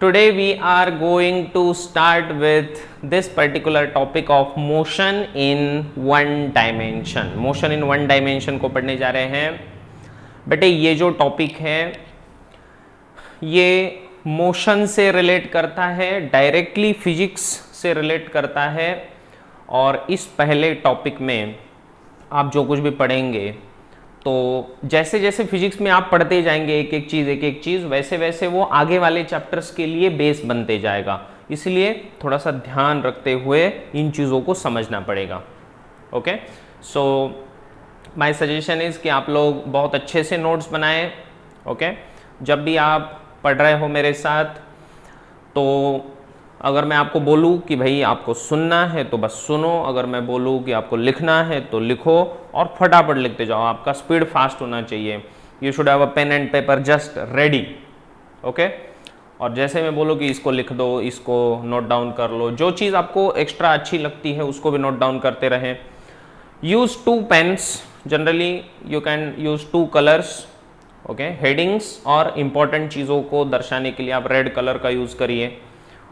Today we are going to start with this particular topic of motion in one dimension. Motion in one dimension को पढ़ने जा रहे हैं। बेटे ये जो टॉपिक है ये मोशन से रिलेट करता है, डायरेक्टली फिजिक्स से रिलेट करता है। और इस पहले टॉपिक में आप जो कुछ भी पढ़ेंगे तो जैसे जैसे फिजिक्स में आप पढ़ते जाएंगे एक एक चीज़ वैसे वैसे वो आगे वाले चैप्टर्स के लिए बेस बनते जाएगा। इसलिए थोड़ा सा ध्यान रखते हुए इन चीज़ों को समझना पड़ेगा। Okay, so my suggestion is कि आप लोग बहुत अच्छे से नोट्स बनाएं। ओके, जब भी आप पढ़ रहे हो मेरे साथ तो अगर मैं आपको बोलूँ कि भाई आपको सुनना है तो बस सुनो, अगर मैं बोलूँ कि आपको लिखना है तो लिखो और फटाफट लिखते जाओ। आपका स्पीड फास्ट होना चाहिए। You should have a pen and paper just ready. Okay, और जैसे मैं बोलूँ कि इसको लिख दो, इसको नोट डाउन कर लो, जो चीज़ आपको एक्स्ट्रा अच्छी लगती है उसको भी नोट डाउन करते रहें। Use 2 pens, generally you can use 2 colours. Okay, headings और इम्पॉर्टेंट चीज़ों को दर्शाने के लिए आप रेड कलर का यूज़ करिए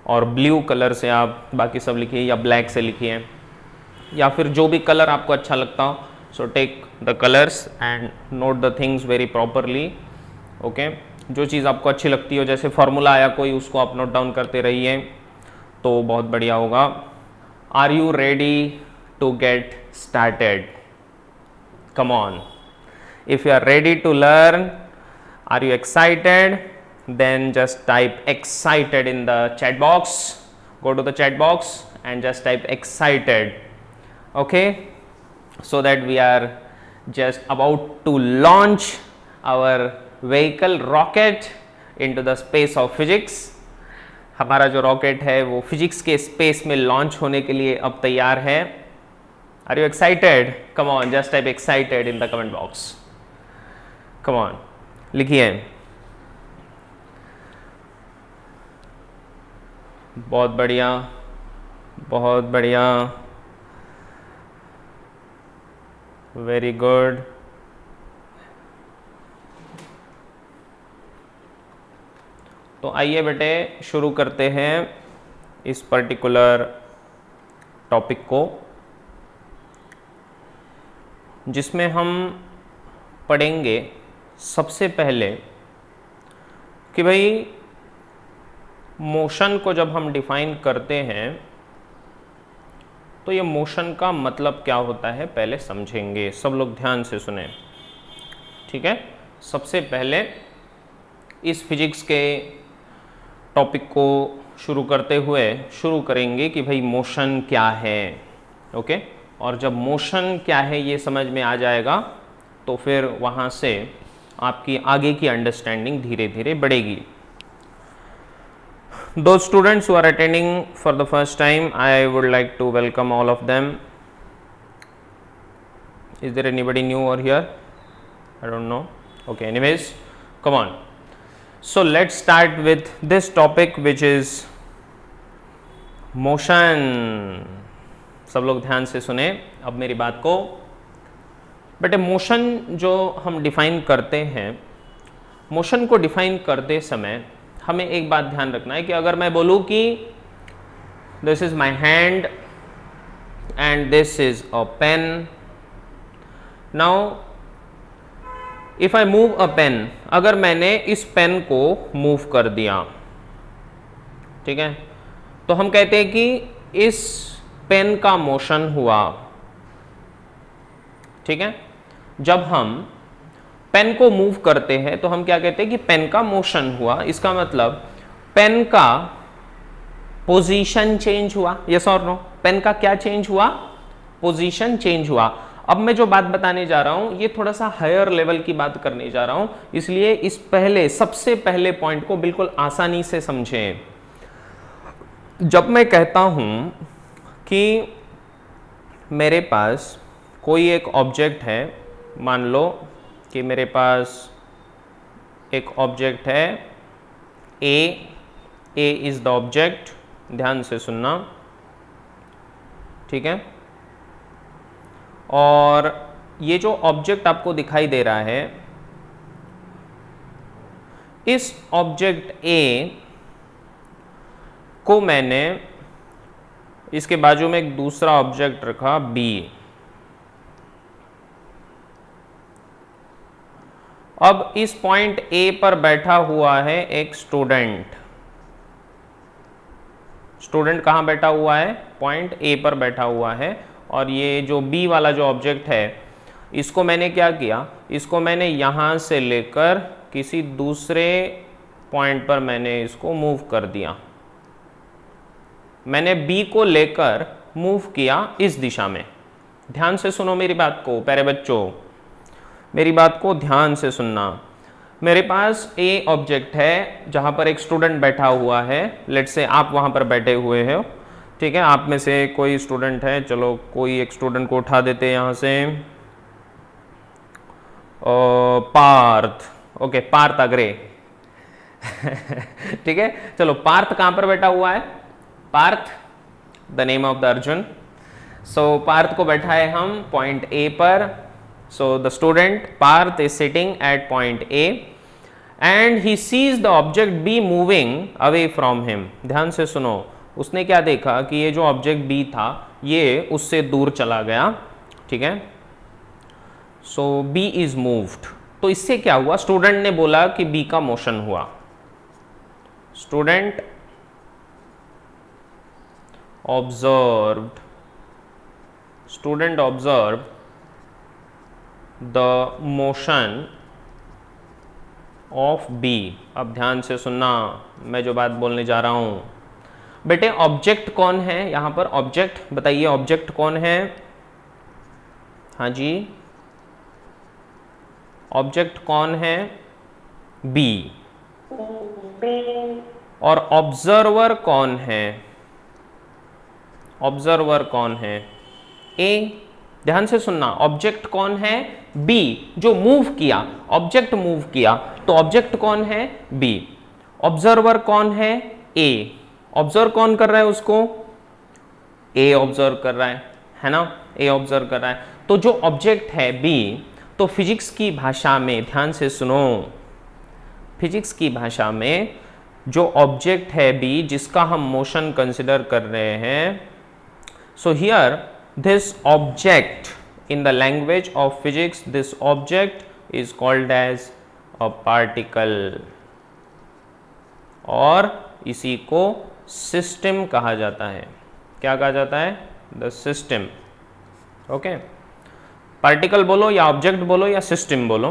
और ब्लू कलर से आप बाकी सब लिखिए या ब्लैक से लिखिए या फिर जो भी कलर आपको अच्छा लगता हो। So take the colours and note the things very properly. Okay, जो चीज़ आपको अच्छी लगती हो, जैसे फॉर्मूला आया कोई, उसको आप नोट डाउन करते रहिए तो बहुत बढ़िया होगा। Are you ready to get started? Come on, if you are ready to learn, are you excited? Then just type excited in the chat box. Go to the chat box and just type excited. Okay, so that we are just about to launch our vehicle rocket into the space of physics. हमारा जो rocket है वो physics के space में launch होने के लिए अब तैयार है। Are you excited? Come on, just type excited in the comment box. Come on, लिखिए। बहुत बढ़िया, बहुत बढ़िया, वेरी गुड। तो आइए बेटे शुरू करते हैं इस पर्टिकुलर टॉपिक को, जिसमें हम पढ़ेंगे सबसे पहले कि भाई मोशन को जब हम डिफाइन करते हैं तो ये मोशन का मतलब क्या होता है पहले समझेंगे। सब लोग ध्यान से सुने, ठीक है। सबसे पहले इस फिजिक्स के टॉपिक को शुरू करते हुए शुरू करेंगे कि भाई मोशन क्या है। ओके, और जब मोशन क्या है ये समझ में आ जाएगा तो फिर वहाँ से आपकी आगे की अंडरस्टैंडिंग धीरे धीरे बढ़ेगी। Those students who are attending for the first time, I would like to welcome all of them. Is there anybody new over here? I don't know. Okay, anyways, come on. So let's start with this topic which is motion. सब लोग ध्यान से सुने अब मेरी बात को। बेटे मोशन जो हम डिफाइन करते हैं, मोशन को डिफाइन करते समय हमें एक बात ध्यान रखना है कि अगर मैं बोलूं कि this is my hand and this is a pen, now if I move a pen, अगर मैंने इस पेन को मूव कर दिया, ठीक है, तो हम कहते हैं कि इस पेन का मोशन हुआ। ठीक है, जब हम पेन को मूव करते हैं तो हम क्या कहते हैं कि पेन का मोशन हुआ। इसका मतलब पेन का पोजीशन चेंज हुआ। यस और नो? पेन का क्या चेंज हुआ? पोजीशन चेंज हुआ। अब मैं जो बात बताने जा रहा हूं ये थोड़ा सा हायर लेवल की बात करने जा रहा हूं, इसलिए इस पहले सबसे पहले पॉइंट को बिल्कुल आसानी से समझें। जब मैं कहता हूं कि मेरे पास कोई एक ऑब्जेक्ट है, मान लो कि मेरे पास एक ऑब्जेक्ट है ए इज द ऑब्जेक्ट, ध्यान से सुनना, ठीक है। और ये जो ऑब्जेक्ट आपको दिखाई दे रहा है, इस ऑब्जेक्ट ए को मैंने इसके बाजू में एक दूसरा ऑब्जेक्ट रखा बी। अब इस पॉइंट ए पर बैठा हुआ है एक स्टूडेंट। स्टूडेंट कहाँ बैठा हुआ है? पॉइंट ए पर बैठा हुआ है। और ये जो बी वाला जो ऑब्जेक्ट है, इसको मैंने क्या किया, इसको मैंने यहाँ से लेकर किसी दूसरे पॉइंट पर मैंने इसको मूव कर दिया। मैंने बी को लेकर मूव किया इस दिशा में। ध्यान से सुनो मेरी बात को प्यारे बच्चों, मेरी बात को ध्यान से सुनना। मेरे पास ए ऑब्जेक्ट है जहाँ पर एक स्टूडेंट बैठा हुआ है। लेट्स से आप वहाँ पर बैठे हुए हो, ठीक है। आप में से कोई स्टूडेंट है, चलो कोई एक स्टूडेंट को उठा देते हैं यहाँ से। पार्थ, ओके पार्थ अग्रे ठीक है। चलो पार्थ कहाँ पर बैठा हुआ है? Parth, the name of the Arjun. So Parth को बैठाए हम पॉइंट ए पर। So the student Parth is sitting at point A and he sees the object B moving away from him. ध्यान से सुनो, उसने क्या देखा कि ये जो ऑब्जेक्ट B था ये उससे दूर चला गया, ठीक है। So B is moved। तो इससे क्या हुआ? स्टूडेंट ने बोला कि B का मोशन हुआ। Student observed the motion of B. अब ध्यान से सुनना, मैं जो बात बोलने जा रहा हूं बेटे। ऑब्जेक्ट कौन है यहां पर? ऑब्जेक्ट बताइए, ऑब्जेक्ट कौन है? हाँ जी, ऑब्जेक्ट कौन है? बी। और ऑब्जर्वर कौन है? ऑब्जर्वर कौन है? ए। ध्यान से सुनना, ऑब्जेक्ट कौन है? बी, जो मूव किया, ऑब्जेक्ट मूव किया, तो ऑब्जेक्ट कौन है? बी। ऑब्जर्वर कौन है? ए। ऑब्जर्व कौन कर रहा है उसको? ए ऑब्जर्व कर रहा है ना, ए ऑब्जर्व कर रहा है। तो जो ऑब्जेक्ट है बी, तो फिजिक्स की भाषा में, ध्यान से सुनो, फिजिक्स की भाषा में जो ऑब्जेक्ट है बी जिसका हम मोशन कंसिडर कर रहे हैं, so here this object, in the language of physics, this object is called as a particle और इसी को सिस्टम कहा जाता है। क्या कहा जाता है? The system. ओके, पार्टिकल बोलो या ऑब्जेक्ट बोलो या सिस्टम बोलो।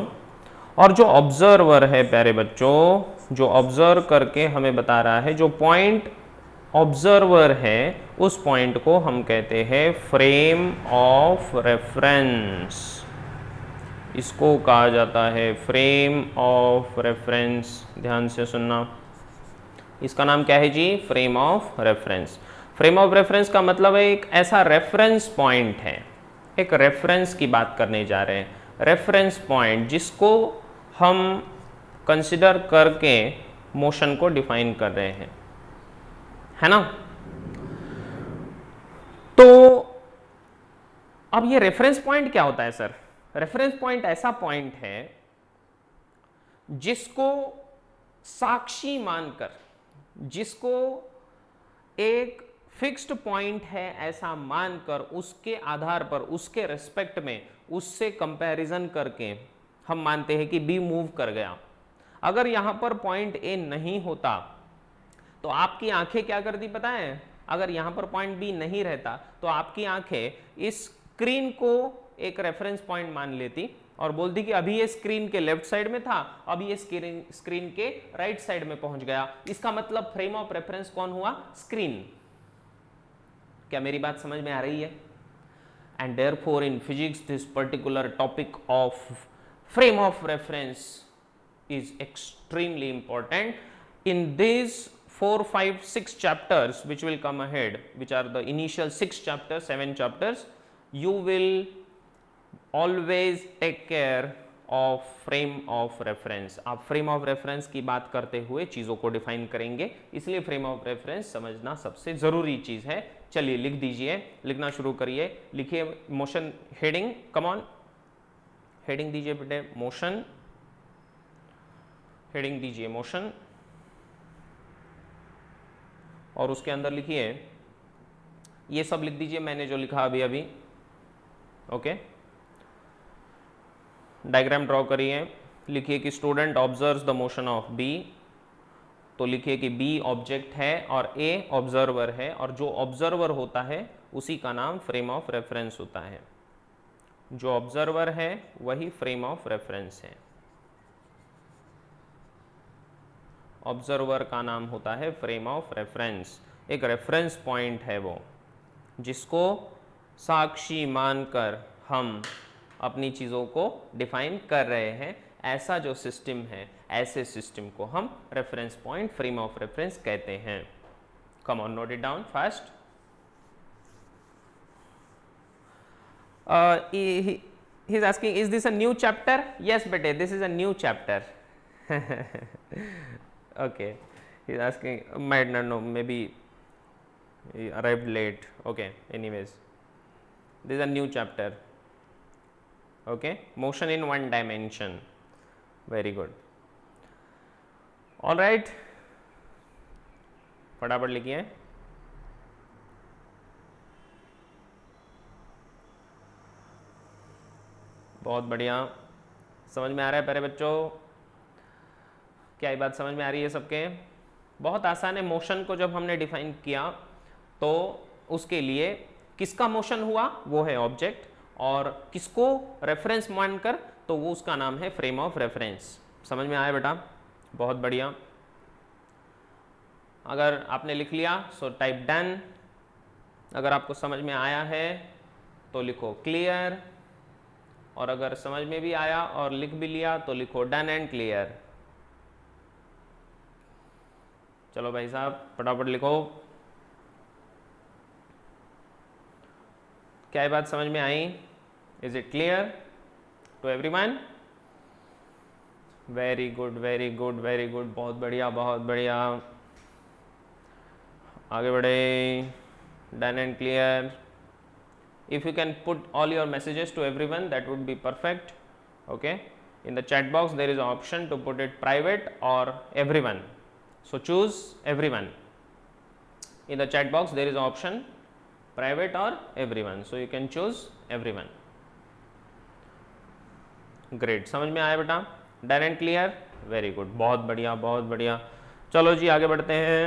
और जो ऑब्जर्वर है प्यारे बच्चों, जो ऑब्जर्व करके हमें बता रहा है, जो पॉइंट ऑब्जर्वर है, उस पॉइंट को हम कहते हैं फ्रेम ऑफ रेफरेंस। इसको कहा जाता है फ्रेम ऑफ रेफरेंस। ध्यान से सुनना, इसका नाम क्या है जी? Frame of reference. Frame of reference का मतलब है एक ऐसा रेफरेंस पॉइंट है, एक रेफरेंस की बात करने जा रहे हैं, रेफरेंस पॉइंट जिसको हम कंसिडर करके मोशन को डिफाइन कर रहे हैं, है ना। तो अब ये रेफरेंस पॉइंट क्या होता है सर? रेफरेंस पॉइंट ऐसा पॉइंट है जिसको साक्षी मानकर, जिसको एक फिक्स्ड पॉइंट है ऐसा मानकर, उसके आधार पर, उसके रेस्पेक्ट में, उससे कंपैरिजन करके हम मानते हैं कि बी मूव कर गया। अगर यहां पर पॉइंट ए नहीं होता तो आपकी आंखें क्या करती पता है? अगर यहां पर पॉइंट बी नहीं रहता तो आपकी आंखें इस स्क्रीन को एक रेफरेंस पॉइंट मान लेती और बोलती कि अभी ये स्क्रीन के लेफ्ट साइड में था, अभी ये स्क्रीन के राइट साइड में पहुंच गया। इसका मतलब फ्रेम ऑफ रेफरेंस कौन हुआ? स्क्रीन। क्या मेरी बात समझ में आ रही है? And therefore in physics this particular topic of frame of reference is extremely important. In this 4, 5, 6 chapters which will come ahead, which are the initial 6 chapters, 7 chapters, you will always take care of frame of reference। आप frame of reference की बात करते हुए चीज़ों को define करेंगे, इसलिए frame of reference समझना सबसे ज़रूरी चीज़ है। चलिए लिख दीजिए, लिखना शुरू करिए। लिखिए motion heading, come on heading दीजिए बेटे, मोशन हेडिंग दीजिए, मोशन और उसके अंदर लिखिए, ये सब लिख दीजिए मैंने जो लिखा अभी अभी। ओके, डायग्राम ड्रॉ करिए, लिखिए कि student observes the motion of B, तो लिखिए कि बी ऑब्जेक्ट है और ए ऑब्जर्वर है, और जो ऑब्जर्वर होता है उसी का नाम फ्रेम ऑफ रेफरेंस होता है। जो ऑब्जर्वर है वही फ्रेम ऑफ रेफरेंस है। ऑब्जर्वर का नाम होता है फ्रेम ऑफ रेफरेंस, एक रेफरेंस पॉइंट है वो, जिसको साक्षी मानकर हम अपनी चीज़ों को डिफाइन कर रहे हैं। ऐसा जो सिस्टम है, ऐसे सिस्टम को हम reference point, frame of reference कहते हैं। Come on, note it down fast. He is asking, is this a new chapter? Yes bete, this is a new chapter. Okay, he is asking, might not know, maybe he arrived late. Okay, anyways, this is a new chapter. Okay, motion in one dimension. Very good. All right, फटाफट लिखिए। बहुत बढ़िया, समझ में आ रहा है प्यारे बच्चों? क्या ये बात समझ में आ रही है सबके? बहुत आसान है। मोशन को जब हमने डिफाइन किया तो उसके लिए किसका मोशन हुआ, वो है ऑब्जेक्ट, और किसको रेफरेंस मानकर, तो वो उसका नाम है फ्रेम ऑफ रेफरेंस। समझ में आया बेटा? बहुत बढ़िया। अगर आपने लिख लिया सो टाइप डन, अगर आपको समझ में आया है तो लिखो क्लियर, और अगर समझ में भी आया और लिख भी लिया तो लिखो डन एंड क्लियर। चलो भाई साहब फटाफट लिखो। क्या ये बात समझ में आई? Is it clear to everyone? Very good, very good, very good, बहुत बढ़िया, बहुत बढ़िया। आगे बढ़े। Done and clear. If you can put all your messages to everyone, that would be perfect. Okay, in the chat box there is an option to put it private or everyone, so choose everyone. In the chat box there is an option private or everyone, so you can choose everyone. Great, समझ में आया बेटा? Done and clear? Very good, बहुत बढ़िया, बहुत बढ़िया। चलो जी आगे बढ़ते हैं।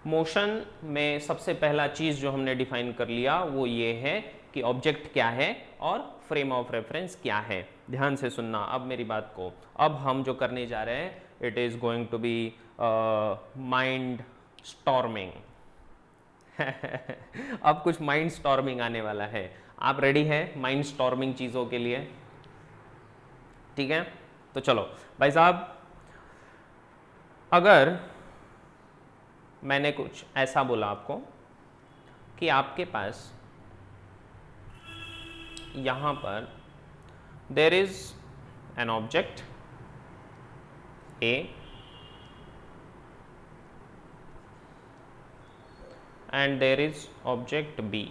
मोशन में सबसे पहला चीज़ जो हमने डिफाइन कर लिया वो ये है कि ऑब्जेक्ट क्या है और फ्रेम ऑफ रेफरेंस क्या है। ध्यान से सुनना अब मेरी बात को। अब हम जो करने जा रहे हैं, it is going to be mind storming. अब कुछ माइंड स्टॉर्मिंग आने वाला है। आप रेडी हैं माइंड स्टॉर्मिंग चीज़ों के लिए? ठीक है, तो चलो भाई साहब, अगर मैंने कुछ ऐसा बोला आपको कि आपके पास यहां पर there is an object A and there is object B,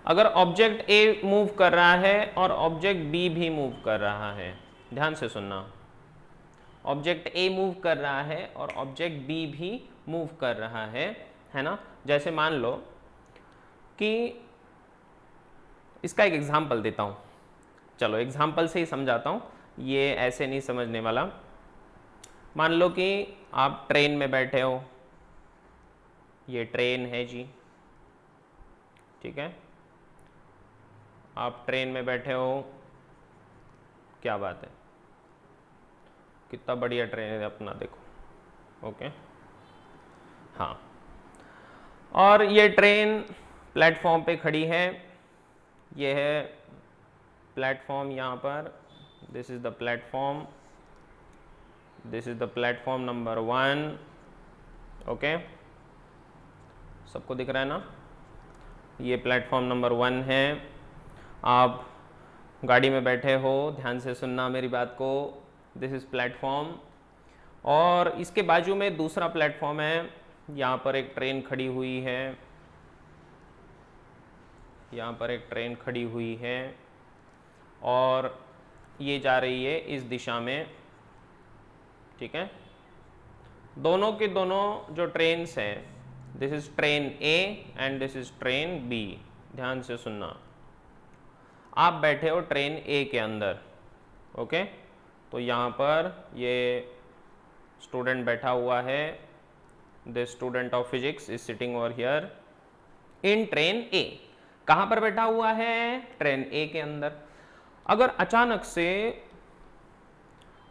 अगर ऑब्जेक्ट ए मूव कर रहा है और ऑब्जेक्ट बी भी मूव कर रहा है, ध्यान से सुनना, ऑब्जेक्ट ए मूव कर रहा है और ऑब्जेक्ट बी भी मूव कर रहा है ना। जैसे मान लो कि इसका एक एग्जांपल देता हूँ, चलो एग्जांपल से ही समझाता हूँ, ये ऐसे नहीं समझने वाला। मान लो कि आप ट्रेन में बैठे हो, ये ट्रेन है जी, ठीक है, आप ट्रेन में बैठे हो, क्या बात है, कितना बढ़िया ट्रेन है अपना, देखो। ओके, हाँ, और ये ट्रेन प्लेटफॉर्म पे खड़ी है, ये है प्लेटफॉर्म यहाँ पर, this is the platform, this is the platform number 1। Okay, सबको दिख रहा है ना? ये प्लेटफॉर्म नंबर 1 है। आप गाड़ी में बैठे हो, ध्यान से सुनना मेरी बात को, दिस इज प्लेटफॉर्म, और इसके बाजू में दूसरा प्लेटफॉर्म है, यहाँ पर एक ट्रेन खड़ी हुई है, यहाँ पर एक ट्रेन खड़ी हुई है और ये जा रही है इस दिशा में, ठीक है, दोनों के दोनों जो ट्रेन्स हैं, this is train A and this is train B. ध्यान से सुनना, आप बैठे हो ट्रेन ए के अंदर, ओके, तो यहाँ पर ये स्टूडेंट बैठा हुआ है, the student of physics is sitting over here in train A. कहाँ पर बैठा हुआ है? ट्रेन ए के अंदर। अगर अचानक से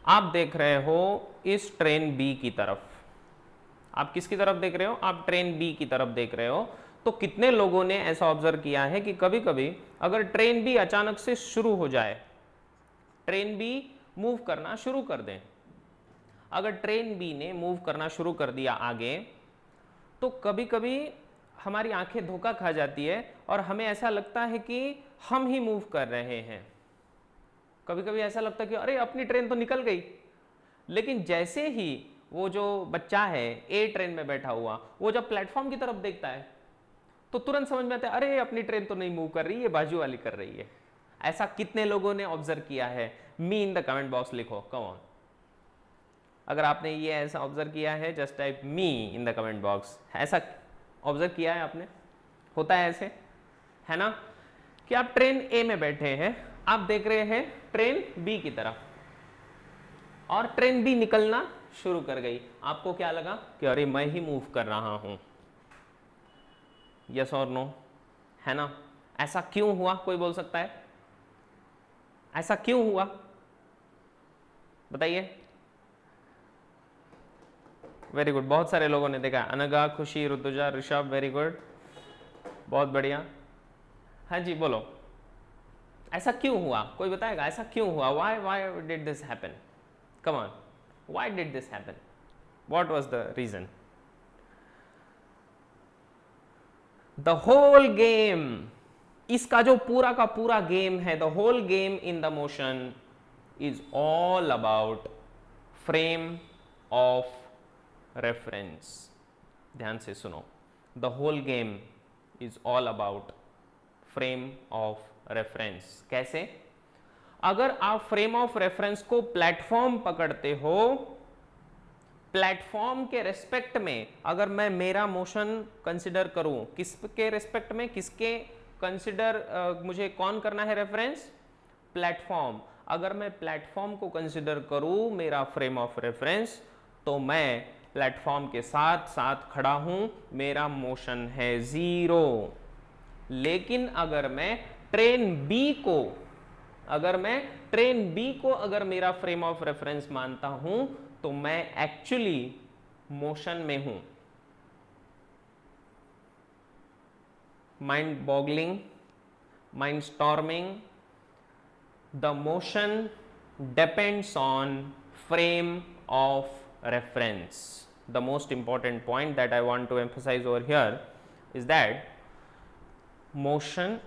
आप देख रहे हो इस ट्रेन बी की तरफ, आप किसकी तरफ देख रहे हो? आप ट्रेन बी की तरफ देख रहे हो। तो कितने लोगों ने ऐसा ऑब्जर्व किया है कि कभी कभी अगर ट्रेन बी अचानक से शुरू हो जाए, ट्रेन बी मूव करना शुरू कर दें, अगर ट्रेन बी ने मूव करना शुरू कर दिया आगे, तो कभी कभी हमारी आंखें धोखा खा जाती है और हमें ऐसा लगता है कि हम ही मूव कर रहे हैं। कभी कभी ऐसा लगता है कि अरे अपनी ट्रेन तो निकल गई, लेकिन जैसे ही वो जो बच्चा है ए ट्रेन में बैठा हुआ, वो जब प्लेटफॉर्म की तरफ देखता है तो तुरंत समझ में आता है अरे अपनी ट्रेन तो नहीं मूव कर रही है, बाजू वाली कर रही है। ऐसा कितने लोगों ने ऑब्जर्व किया है? मी इन द कमेंट बॉक्स लिखो, कम ऑन। अगर आपने ये ऐसा ऑब्जर्व किया है, just type me in the comment box. ऐसा ऑब्जर्व किया है आपने? होता है ऐसे, है ना, कि आप ट्रेन ए में बैठे हैं, आप देख रहे हैं ट्रेन बी की तरफ, और ट्रेन बी निकलना शुरू कर गई। आपको क्या लगा कि अरे मैं ही मूव कर रहा हूं? यस और नो, है ना? ऐसा क्यों हुआ? कोई बोल सकता है ऐसा क्यों हुआ? बताइए। वेरी गुड, बहुत सारे लोगों ने देखा। अनगा, खुशी, ऋतुजा, ऋषभ, वेरी गुड, बहुत बढ़िया। हाँ जी, बोलो, ऐसा क्यों हुआ? कोई बताएगा ऐसा क्यों हुआ? Why did this happen? Come on, why did this happen? What was the reason? The whole game, इसका जो पूरा का पूरा गेम है, the whole game in the motion is all about frame of reference. ध्यान से सुनो, the whole game is all about frame of reference. कैसे? अगर आप फ्रेम ऑफ रेफरेंस को प्लेटफॉर्म पकड़ते हो, प्लेटफॉर्म के रेस्पेक्ट में अगर मैं मेरा मोशन कंसिडर करूं, किसके रेस्पेक्ट में, किसके कंसिडर, मुझे कौन करना है रेफरेंस? प्लेटफॉर्म। अगर मैं प्लेटफॉर्म को कंसिडर करूं मेरा फ्रेम ऑफ रेफरेंस, तो मैं प्लेटफॉर्म के साथ साथ खड़ा हूं, मेरा मोशन है जीरो। लेकिन अगर मैं ट्रेन बी को अगर मेरा फ्रेम ऑफ रेफरेंस मानता हूं, तो मैं एक्चुअली मोशन में हूं। Mind boggling, mind storming, the motion depends on frame of reference. The most important point that I want to emphasize over here is that motion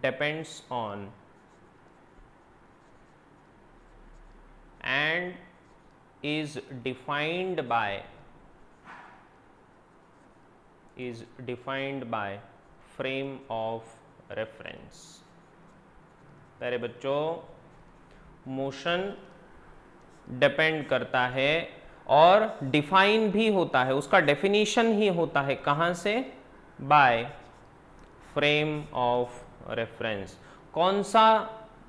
depends on and is defined by frame of reference. प्यारे बच्चों, motion depend करता है और define भी होता है, उसका definition ही होता है कहां से? By frame of reference. कौन सा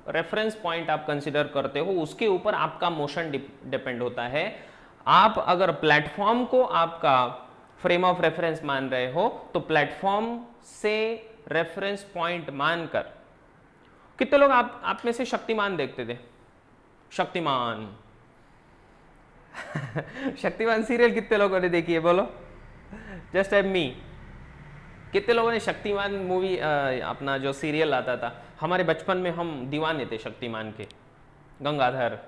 रेफरेंस पॉइंट आप कंसिडर करते हो, उसके ऊपर आपका मोशन डिपेंड होता है। आप अगर प्लेटफॉर्म को आपका फ्रेम ऑफ रेफरेंस मान रहे हो, तो प्लेटफॉर्म से रेफरेंस पॉइंट मानकर, कितने लोग आप में से शक्तिमान देखते थे? शक्तिमान शक्तिमान सीरियल कितने लोगों ने देखी है? बोलो, जस्ट टाइप मी। कितने लोगों ने शक्तिमान मूवी, अपना जो सीरियल आता था, हमारे बचपन में हम दीवाने थे शक्तिमान के। गंगाधर,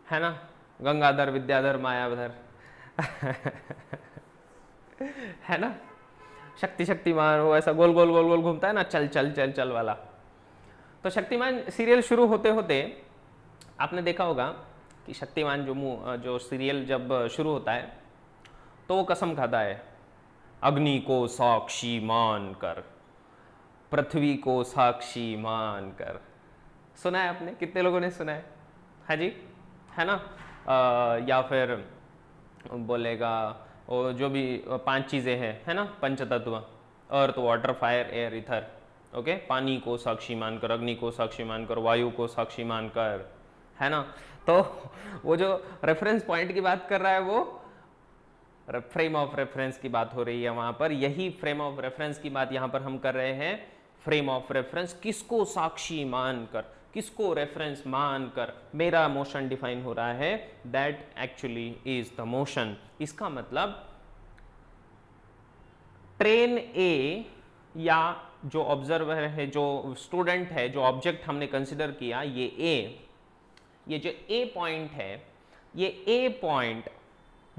है ना, गंगाधर, विद्याधर, मायाधर है ना, शक्तिमान, वो ऐसा गोल गोल गोल गोल घूमता है ना, चल चल चल चल वाला। तो शक्तिमान सीरियल शुरू होते होते आपने देखा होगा कि शक्तिमान जो सीरियल जब शुरू होता है, तो वो कसम खाता है, अग्नि को साक्षी मानकर, पृथ्वी को साक्षी मानकर, सुना है आपने? कितने लोगों ने सुना है? हाँ जी, है ना? या फिर बोलेगा वो जो भी 5 चीज़ें हैं, है ना, पंचतत्व, earth water fire air ether. Okay, पानी को साक्षी मानकर, अग्नि को साक्षी मानकर, वायु को साक्षी मानकर, है ना। तो वो जो रेफरेंस पॉइंट की बात कर रहा है वो फ्रेम ऑफ रेफरेंस की बात हो रही है वहां पर। यही फ्रेम ऑफ रेफरेंस की बात यहां पर हम कर रहे हैं। फ्रेम ऑफ रेफरेंस, किसको साक्षी मानकर, किसको रेफरेंस मानकर मेरा मोशन डिफाइन हो रहा है, that actually is the motion. इसका मतलब ट्रेन ए या जो ऑब्जर्वर है, जो स्टूडेंट है, जो ऑब्जेक्ट हमने कंसिडर किया, ये जो ए पॉइंट है, ये ए पॉइंट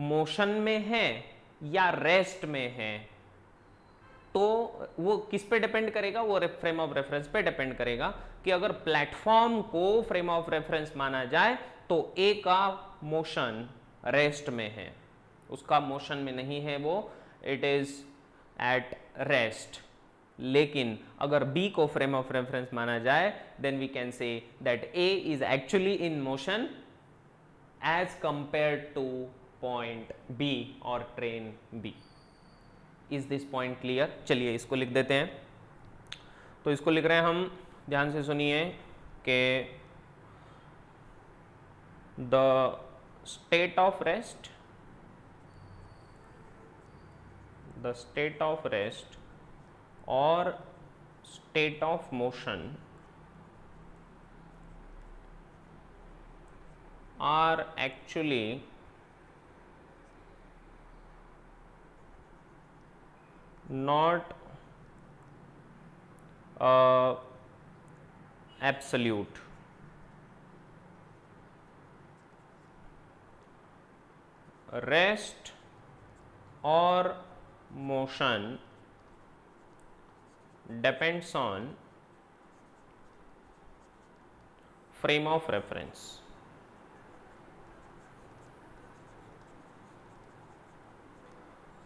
मोशन में है या रेस्ट में है, तो वो किस पे डिपेंड करेगा? वो फ्रेम ऑफ रेफरेंस पे डिपेंड करेगा कि अगर प्लेटफॉर्म को फ्रेम ऑफ रेफरेंस माना जाए तो ए का मोशन रेस्ट में है, उसका मोशन में नहीं है, वो इट इज एट रेस्ट। लेकिन अगर बी को फ्रेम ऑफ रेफरेंस माना जाए, then we can say that A is actually in motion as compare to point B और train B. Is this point clear? चलिए इसको लिख देते हैं। तो इसको लिख रहे हैं हम, ध्यान से सुनिए कि the state of rest, the state of rest और state of motion are actually not absolute. Rest or motion depends on frame of reference.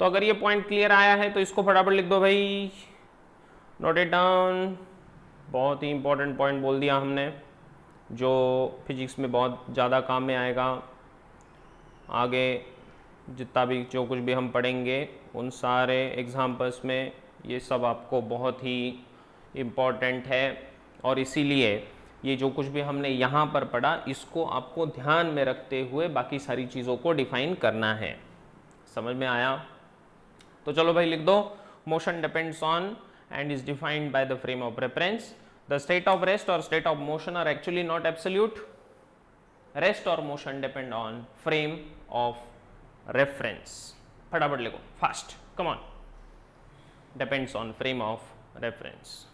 तो अगर ये पॉइंट क्लियर आया है तो इसको फटाफट लिख दो भाई, नोट इट डाउन। बहुत ही इंपॉर्टेंट पॉइंट बोल दिया हमने, जो फिजिक्स में बहुत ज़्यादा काम में आएगा। आगे जितना भी जो कुछ भी हम पढ़ेंगे उन सारे एग्जाम्पल्स में ये सब आपको बहुत ही इम्पॉर्टेंट है, और इसीलिए ये जो कुछ भी हमने यहाँ पर पढ़ा इसको आपको ध्यान में रखते हुए बाकी सारी चीज़ों को डिफाइन करना है। समझ में आया? तो चलो भाई लिख दो, motion depends on and is defined by the frame of reference. The state of rest और state of motion are actually not absolute. Rest और motion depend on frame of reference. फटाफट लिखो, fast, come on. Depends on frame of reference.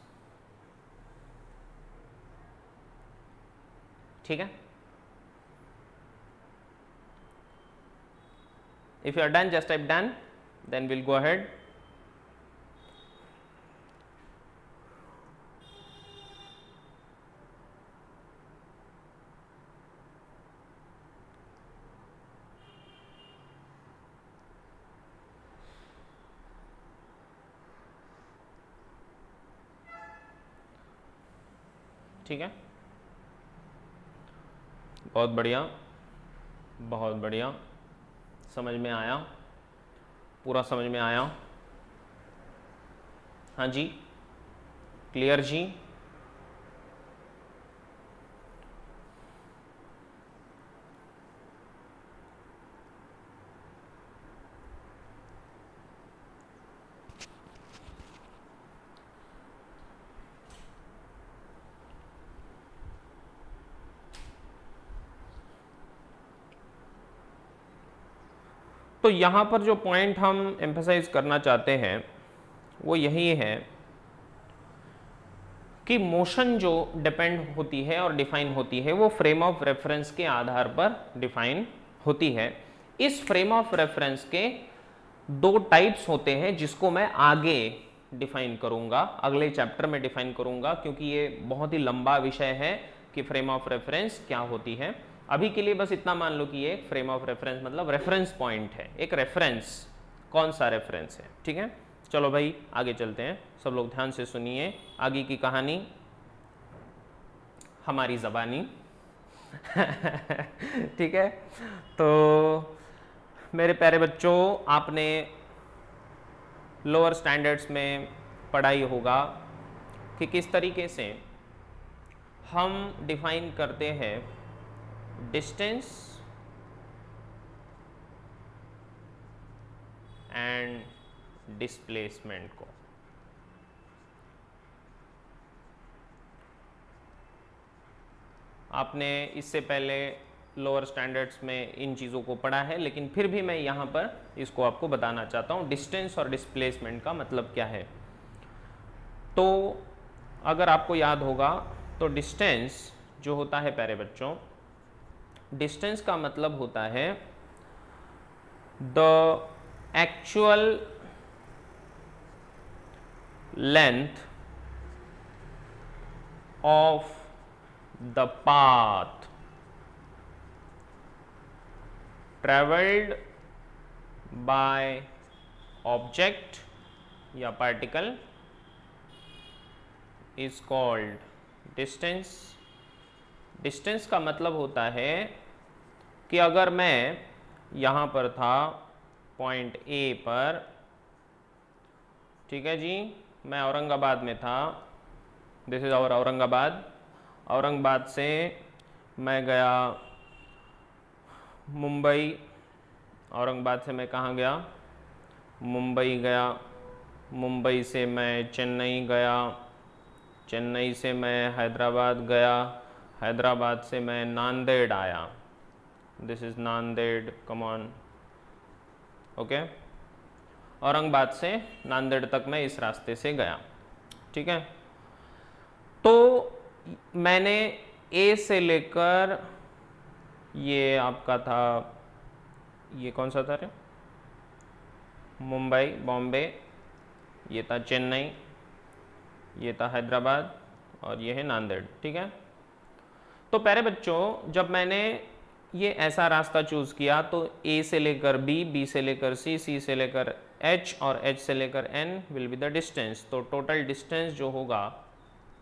ठीक है? If you are done, just type done, then we'll go ahead. ठीक है, बहुत बढ़िया, बहुत बढ़िया, समझ में आया, पूरा समझ में आया? हाँ जी, क्लियर जी? तो यहाँ पर जो पॉइंट हम एम्फसाइज करना चाहते हैं वो यही है कि मोशन जो डिपेंड होती है और डिफाइन होती है वो फ्रेम ऑफ रेफरेंस के आधार पर डिफाइन होती है। इस फ्रेम ऑफ रेफरेंस के दो टाइप्स होते हैं जिसको मैं आगे डिफाइन करूंगा, अगले चैप्टर में डिफाइन करूंगा, क्योंकि ये बहुत ही लंबा विषय है कि फ्रेम ऑफ रेफरेंस क्या होती है। अभी के लिए बस इतना मान लो कि ये फ्रेम ऑफ रेफरेंस मतलब रेफरेंस पॉइंट है, एक रेफरेंस, कौन सा रेफरेंस है। ठीक है, चलो भाई आगे चलते हैं, सब लोग ध्यान से सुनिए आगे की कहानी। हमारी ज़बानी। ठीक है, तो मेरे प्यारे बच्चों, आपने लोअर स्टैंडर्ड्स में पढ़ाई होगा कि किस तरीके से हम डिफाइन करते हैं डिस्टेंस एंड डिस्प्लेसमेंट को। आपने इससे पहले लोअर स्टैंडर्ड्स में इन चीज़ों को पढ़ा है, लेकिन फिर भी मैं यहाँ पर इसको आपको बताना चाहता हूँ डिस्टेंस और डिस्प्लेसमेंट का मतलब क्या है। तो अगर आपको याद होगा तो डिस्टेंस जो होता है प्यारे बच्चों, डिस्टेंस का मतलब होता है the actual length of the path travelled by object या particle is called distance. Distance का मतलब होता है कि अगर मैं यहाँ पर था पॉइंट ए पर, ठीक है जी, मैं औरंगाबाद में था, this is our Aurangabad. Aurangabad से मैं गया मुंबई, औरंगाबाद से मैं कहाँ गया, मुंबई गया, मुंबई से मैं चेन्नई गया, चेन्नई से मैं हैदराबाद गया, हैदराबाद से मैं नांदेड़ आया, this is Nanded, come on, okay. Aurangabad से नांदेड़ तक मैं इस रास्ते से गया, ठीक है। तो मैंने ए से लेकर, ये आपका था, ये कौन सा था रे, मुंबई बॉम्बे, ये था चेन्नई, ये था हैदराबाद और ये है नांदेड़, ठीक है। तो प्यारे बच्चों, जब मैंने ये ऐसा रास्ता चूज़ किया तो ए से लेकर बी, बी से लेकर सी, सी से लेकर एच और एच से लेकर N will be the distance. तो टोटल डिस्टेंस जो होगा,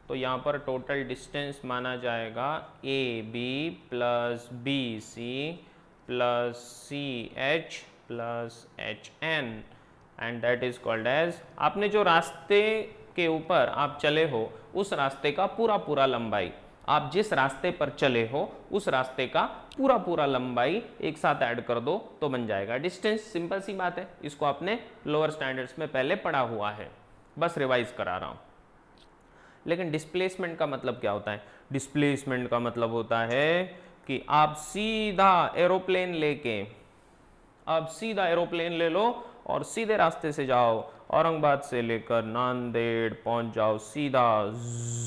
तो यहाँ पर टोटल डिस्टेंस माना जाएगा A B plus B C plus C H plus H N and that is called as, आपने जो रास्ते के ऊपर आप चले हो उस रास्ते का पूरा पूरा लंबाई, आप जिस रास्ते पर चले हो उस रास्ते का पूरा पूरा लंबाई एक साथ ऐड कर दो तो बन जाएगा डिस्टेंस। सिंपल सी बात है, इसको आपने लोअर स्टैंडर्ड्स में पहले पढ़ा हुआ है, बस रिवाइज करा रहा हूं। लेकिन डिस्प्लेसमेंट का मतलब क्या होता है? डिस्प्लेसमेंट का मतलब होता है कि आप सीधा एरोप्लेन लेके, आप सीधा एरोप्लेन ले लो और सीधे रास्ते से जाओ, औरंगाबाद से लेकर नांदेड़ पहुंच जाओ, सीधा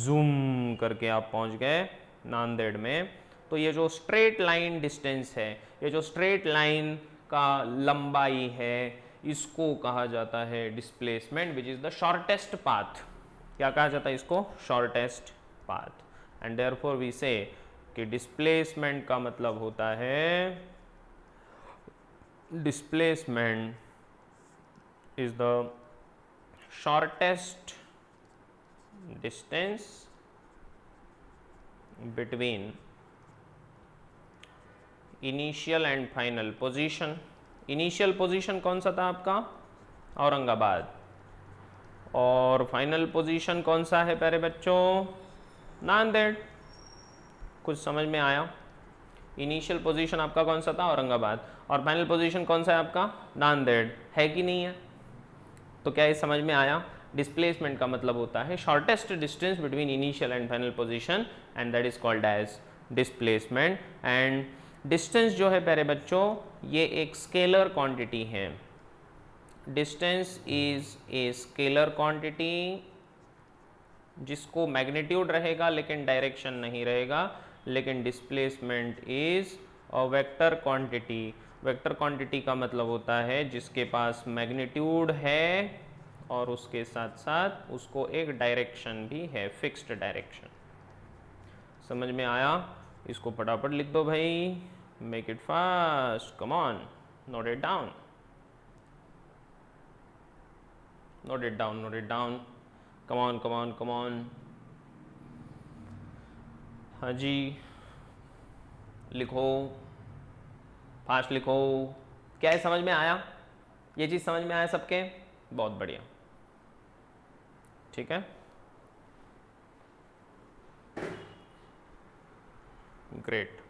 जूम करके आप पहुंच गए नांदेड़ में। तो ये जो स्ट्रेट लाइन डिस्टेंस है, ये जो स्ट्रेट लाइन का लंबाई है, इसको कहा जाता है displacement, which is the shortest path. क्या कहा जाता है इसको? Shortest path. And therefore we say कि डिस्प्लेसमेंट का मतलब होता है, displacement is the shortest distance between initial and final position। Initial position कौन सा था आपका? औरंगाबाद। और फाइनल पोजीशन कौन सा है प्यारे बच्चों? नांदेड़। कुछ समझ में आया? इनिशियल पोजीशन आपका कौन सा था? औरंगाबाद। और फाइनल पोजीशन कौन सा है आपका? नांदेड़। है कि नहीं है? तो क्या ये समझ में आया? डिस्प्लेसमेंट का मतलब होता है shortest distance between initial and final position and that is called as displacement. And distance जो है प्यारे बच्चों, ये एक स्केलर क्वांटिटी है। Distance is a scalar quantity जिसको मैग्नीट्यूड रहेगा लेकिन डायरेक्शन नहीं रहेगा। लेकिन displacement is a vector quantity. Vector quantity का मतलब होता है जिसके पास मैग्नीट्यूड है और उसके साथ साथ उसको एक डायरेक्शन भी है, फिक्स्ड डायरेक्शन। समझ में आया? इसको फटाफट लिख दो भाई, make it fast, come on, note it down, note it down, note it down, come on, come on, come on. हाँ जी, लिखो, फास्ट लिखो। क्या है, समझ में आया? ये चीज़ समझ में आया सबके? बहुत बढ़िया, ठीक है, ग्रेट।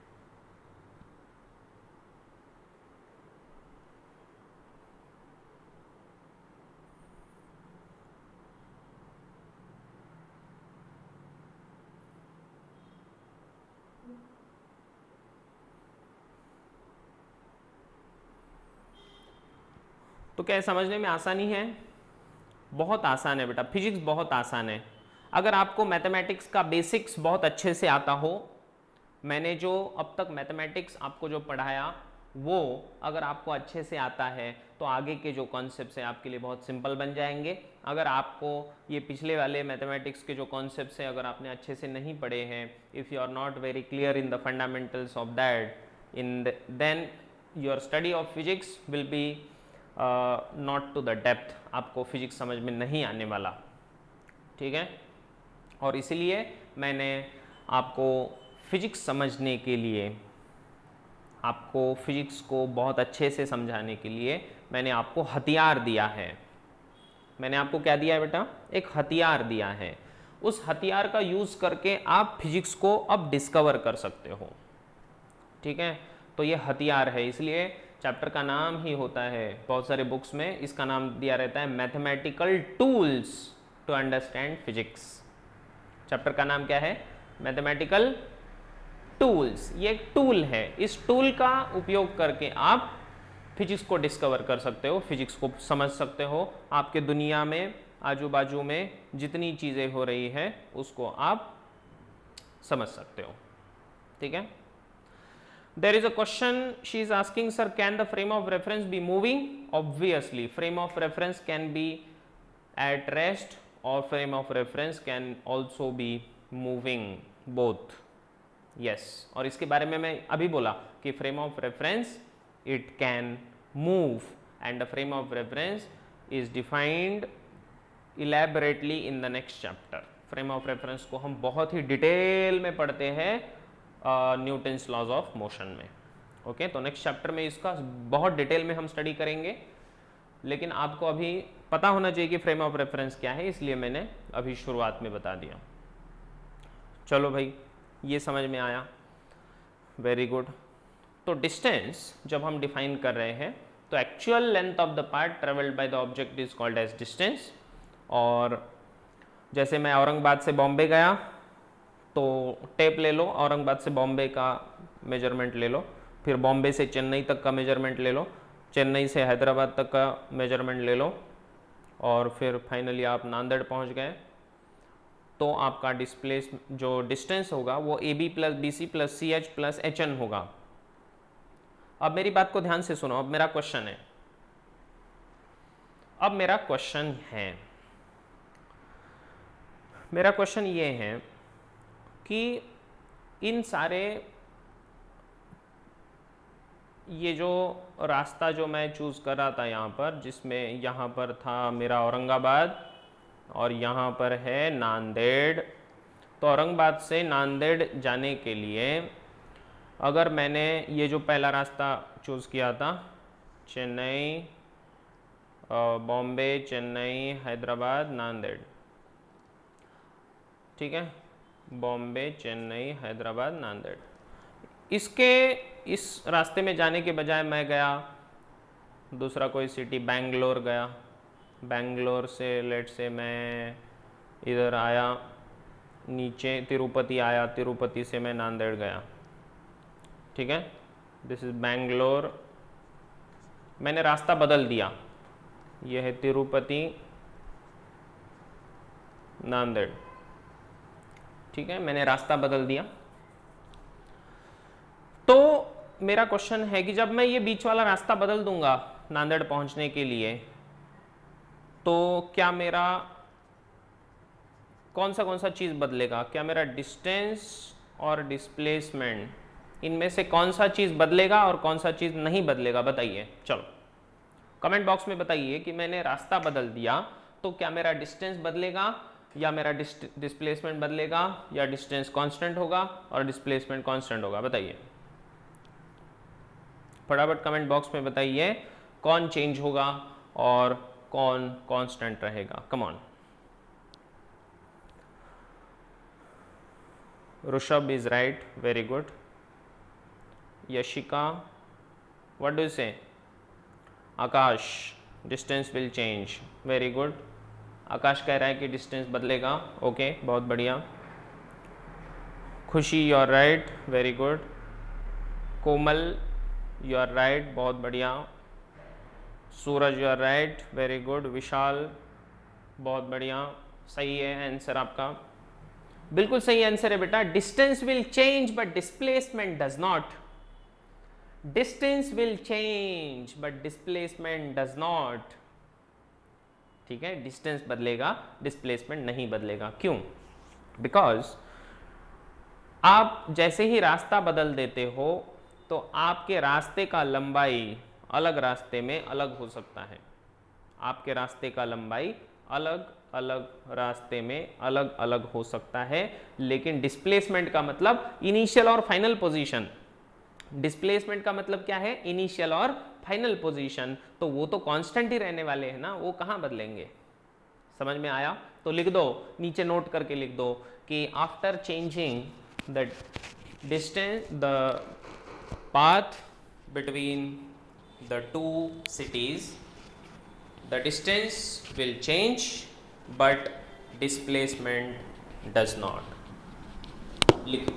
तो क्या समझने में आसानी है? बहुत आसान है बेटा, फिजिक्स बहुत आसान है। अगर आपको मैथमेटिक्स का बेसिक्स बहुत अच्छे से आता हो, मैंने जो अब तक मैथमेटिक्स आपको जो पढ़ाया वो अगर आपको अच्छे से आता है तो आगे के जो कॉन्सेप्ट्स हैं आपके लिए बहुत सिंपल बन जाएंगे। अगर आपको ये पिछले वाले मैथमेटिक्स के जो कॉन्सेप्ट्स हैं अगर आपने अच्छे से नहीं पढ़े हैं, if you are not very clear in the fundamentals of that, then your study of physics will be not to the depth, आपको फिजिक्स समझ में नहीं आने वाला, ठीक है। और इसीलिए मैंने आपको फिजिक्स समझने के लिए, आपको फिजिक्स को बहुत अच्छे से समझाने के लिए मैंने आपको हथियार दिया है। मैंने आपको क्या दिया है बेटा? एक हथियार दिया है। उस हथियार का यूज़ करके आप फिजिक्स को अब डिस्कवर कर सकते हो, ठीक है। तो ये हथियार है, इसलिए चैप्टर का नाम ही होता है, बहुत सारे बुक्स में इसका नाम दिया रहता है mathematical tools to understand physics. Chapter का नाम क्या है? Mathematical tools. ये एक टूल है, इस टूल का उपयोग करके आप फिजिक्स को डिस्कवर कर सकते हो, फिजिक्स को समझ सकते हो। आपके दुनिया में आजू बाजू में जितनी चीज़ें हो रही है उसको आप समझ सकते हो, ठीक है। There is a question she is asking, sir, can the frame of reference be moving? Obviously frame of reference can be at rest or frame of reference can also be moving, both, yes। और इसके बारे में मैं अभी बोला कि frame of reference it can move and the frame of reference is defined elaborately in the next chapter। frame of reference को हम बहुत ही डिटेल में पढ़ते हैं न्यूटन्स लॉज ऑफ मोशन में, ओके। तो नेक्स्ट चैप्टर में इसका बहुत डिटेल में हम स्टडी करेंगे, लेकिन आपको अभी पता होना चाहिए कि फ्रेम ऑफ रेफरेंस क्या है, इसलिए मैंने अभी शुरुआत में बता दिया। चलो भाई, ये समझ में आया, वेरी गुड। तो डिस्टेंस जब हम डिफाइन कर रहे हैं तो actual length of the part travelled by the object is called as distance. और जैसे मैं औरंगाबाद से बॉम्बे गया तो टेप ले लो, औरंगाबाद से बॉम्बे का मेजरमेंट ले लो, फिर बॉम्बे से चेन्नई तक का मेजरमेंट ले लो, चेन्नई से हैदराबाद तक का मेजरमेंट ले लो, और फिर फाइनली आप नांदेड़ पहुंच गए। तो आपका डिस्प्लेस जो डिस्टेंस होगा वो A B plus B C plus C H plus H N होगा। अब मेरी बात को ध्यान से सुनो, अब मेरा क्वेश्चन है, मेरा क्वेश्चन ये है कि इन सारे ये जो रास्ता जो मैं चूज़ कर रहा था यहाँ पर, जिसमें यहाँ पर था मेरा औरंगाबाद और यहाँ पर है नांदेड़, तो औरंगाबाद से नांदेड़ जाने के लिए अगर मैंने ये जो पहला रास्ता चूज़ किया था, चेन्नई बॉम्बे चेन्नई हैदराबाद नांदेड़, ठीक है, बॉम्बे चेन्नई हैदराबाद नांदेड़, इस रास्ते में जाने के बजाय मैं गया दूसरा कोई सिटी, बेंगलोर गया, बेंगलोर से लेट से मैं इधर आया नीचे तिरुपति आया, तिरुपति से मैं नांदेड़ गया, ठीक है, दिस इज बेंगलोर। मैंने रास्ता बदल दिया, यह है तिरुपति नांदेड़, ठीक है, मैंने रास्ता बदल दिया। तो मेरा क्वेश्चन है कि जब मैं ये बीच वाला रास्ता बदल दूंगा नांदेड़ पहुंचने के लिए, तो क्या मेरा कौन सा चीज़ बदलेगा? क्या मेरा डिस्टेंस और डिस्प्लेसमेंट, इनमें से कौन सा चीज़ बदलेगा और कौन सा चीज़ नहीं बदलेगा? बताइए, चलो कमेंट बॉक्स में बताइए कि मैंने रास्ता बदल दिया तो क्या मेरा डिस्टेंस बदलेगा या मेरा डिस्प्लेसमेंट बदलेगा या डिस्टेंस कांस्टेंट होगा और डिस्प्लेसमेंट कांस्टेंट होगा? बताइए फटाफट कमेंट बॉक्स में बताइए कौन चेंज होगा और कौन कांस्टेंट रहेगा। Come on. Rishabh is right, very good. Yashika, what do you say? Akash, distance will change, very good. Akash कह रहा है कि डिस्टेंस बदलेगा, ओके बहुत बढ़िया। Khushi, you are right, very good. Komal, you are right, बहुत बढ़िया। Suraj, you are right, very good. Vishal, बहुत बढ़िया, सही है आंसर आपका, बिल्कुल सही आंसर है बेटा। Distance will change but displacement does not. Distance will change but displacement does not. ठीक है, डिस्टेंस बदलेगा, डिस्प्लेसमेंट नहीं बदलेगा। क्यों? बिकॉज आप जैसे ही रास्ता बदल देते हो तो आपके रास्ते का लंबाई अलग रास्ते में अलग हो सकता है। आपके रास्ते का लंबाई अलग अलग रास्ते में अलग अलग हो सकता है, लेकिन डिस्प्लेसमेंट का मतलब इनिशियल और फाइनल पोजीशन। डिस्प्लेसमेंट का मतलब क्या है? इनिशियल और फाइनल पोजीशन। तो वो तो कांस्टेंट ही रहने वाले हैं ना, वो कहां बदलेंगे। समझ में आया? तो लिख दो, नीचे नोट करके लिख दो कि after changing the distance, the path between the two cities, the distance will change but displacement does not। लिखो।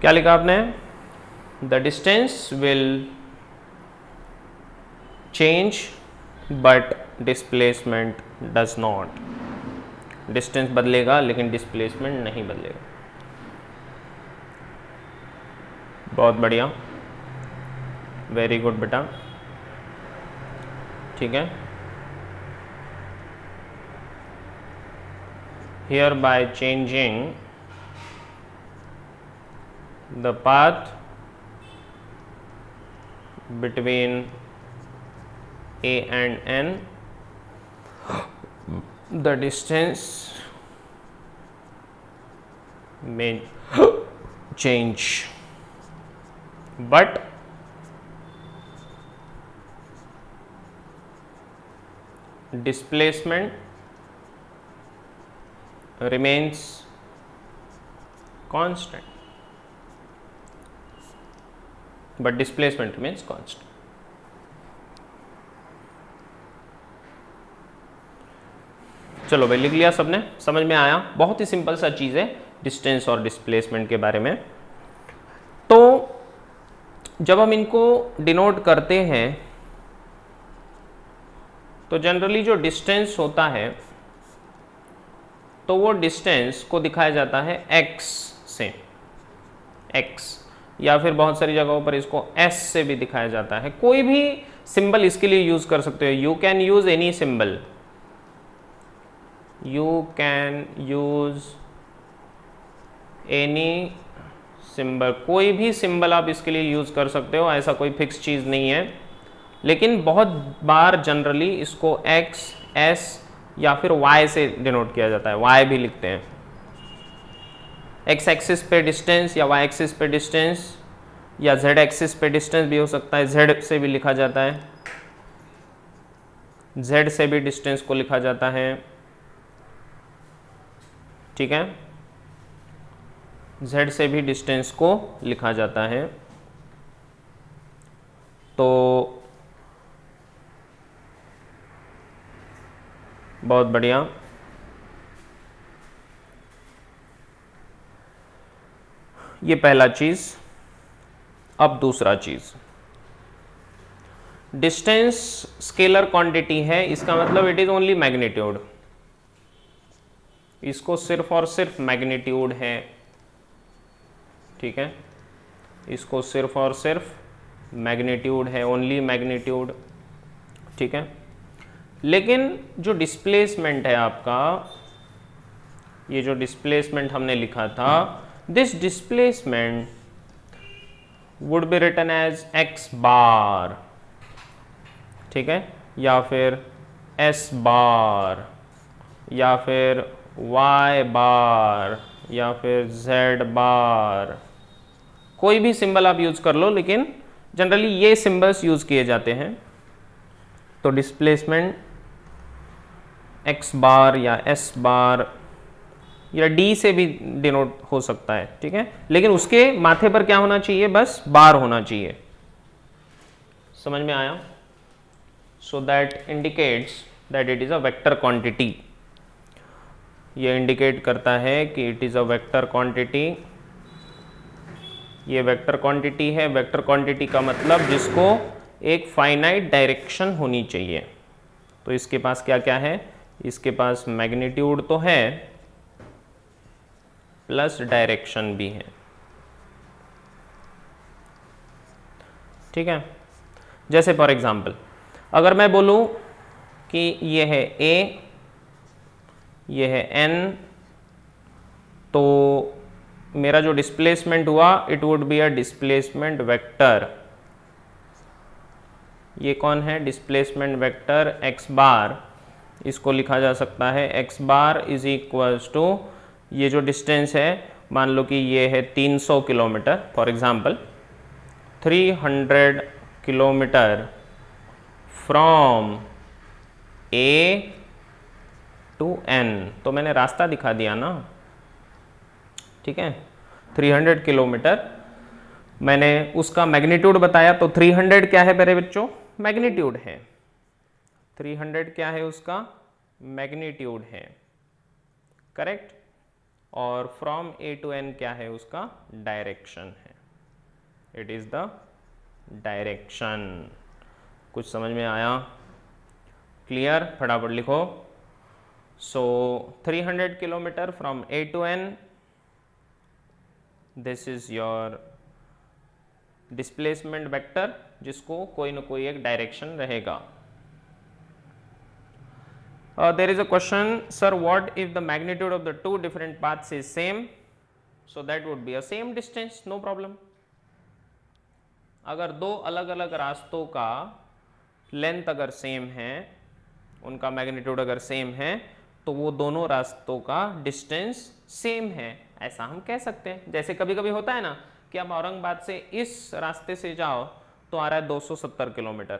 क्या लिखा आपने? The distance will change but displacement does not। Distance बदलेगा लेकिन डिस्प्लेसमेंट नहीं बदलेगा। बहुत बढ़िया, वेरी गुड बेटा, ठीक है। Here by changing the path between A and N, the distance may change but displacement remains constant, but displacement remains constant। चलो भाई, लिख लिया सबने? समझ में आया? बहुत ही सिंपल सा चीज़ है डिस्टेंस और डिस्प्लेसमेंट के बारे में। तो जब हम इनको डिनोट करते हैं तो जनरली जो डिस्टेंस होता है तो वो डिस्टेंस को दिखाया जाता है x से, x, या फिर बहुत सारी जगहों पर इसको s से भी दिखाया जाता है। कोई भी सिंबल इसके लिए यूज कर सकते हो। You can use any symbol, you can use any symbol, कोई भी सिंबल आप इसके लिए यूज कर सकते हो, ऐसा कोई फिक्स चीज नहीं है। लेकिन बहुत बार जनरली इसको x, s या फिर y से डिनोट किया जाता है, y भी लिखते हैं। x एक्सिस पे डिस्टेंस या y एक्सिस पे डिस्टेंस या z एक्सिस पे डिस्टेंस भी हो सकता है, z से भी लिखा जाता है, z से भी डिस्टेंस को लिखा जाता है, ठीक है, z से भी डिस्टेंस को लिखा जाता है। तो बहुत बढ़िया। ये पहला चीज। अब दूसरा चीज, डिस्टेंस स्केलर क्वांटिटी है, इसका मतलब इट इज ओनली मैग्नीट्यूड, इसको सिर्फ और सिर्फ मैग्नीट्यूड है, ठीक है, इसको सिर्फ और सिर्फ मैग्नीट्यूड है, ओनली मैग्नीट्यूड, ठीक है। लेकिन जो डिस्प्लेसमेंट है आपका, ये जो डिस्प्लेसमेंट हमने लिखा था, this displacement would be written as X bar, ठीक है, या फिर एस बार, या फिर वाई बार, या फिर जेड बार, कोई भी सिंबल आप यूज कर लो, लेकिन जनरली ये सिंबल्स यूज किए जाते हैं। तो डिस्प्लेसमेंट एक्स बार या एस बार या डी से भी डिनोट हो सकता है, ठीक है, लेकिन उसके माथे पर क्या होना चाहिए, बस बार होना चाहिए। समझ में आया? So that indicates that it is a vector quantity. ये इंडिकेट करता है कि it is a vector quantity. ये वेक्टर क्वांटिटी है। वेक्टर क्वांटिटी का मतलब जिसको एक फाइनाइट डायरेक्शन होनी चाहिए। तो इसके पास क्या क्या है, इसके पास मैग्नीट्यूड तो है प्लस डायरेक्शन भी है, ठीक है। जैसे फॉर एग्जांपल अगर मैं बोलूं कि ये है ए, ये है एन, तो मेरा जो डिस्प्लेसमेंट हुआ it would be a displacement vector. ये कौन है, डिस्प्लेसमेंट वेक्टर एक्स बार। इसको लिखा जा सकता है X bar is equals to, ये जो डिस्टेंस है मान लो कि ये है 300 kilometre, for example 300 kilometre from A to N. तो मैंने रास्ता दिखा दिया ना, ठीक है। 300 किलोमीटर मैंने उसका मैग्नीट्यूड बताया, तो 300 क्या है मेरे बच्चों, मैग्नीट्यूड है। 300 क्या है, उसका मैग्नीट्यूड है, करेक्ट। और फ्रॉम ए टू एन क्या है, उसका डायरेक्शन है। It is the direction. कुछ समझ में आया? क्लियर? फटाफट लिखो। So 300 kilometre from A to N, this is your displacement vector, जिसको कोई ना कोई एक डायरेक्शन रहेगा। There is a question, sir, what if the magnitude of the two different paths is same? So that would be a same distance, no problem. अगर दो अलग अलग रास्तों का लेंथ अगर सेम है, उनका मैग्नीट्यूड अगर सेम है, तो वो दोनों रास्तों का डिस्टेंस सेम है, ऐसा हम कह सकते हैं। जैसे कभी कभी होता है ना कि आप औरंगाबाद से इस रास्ते से जाओ तो आ रहा है 270 किलोमीटर,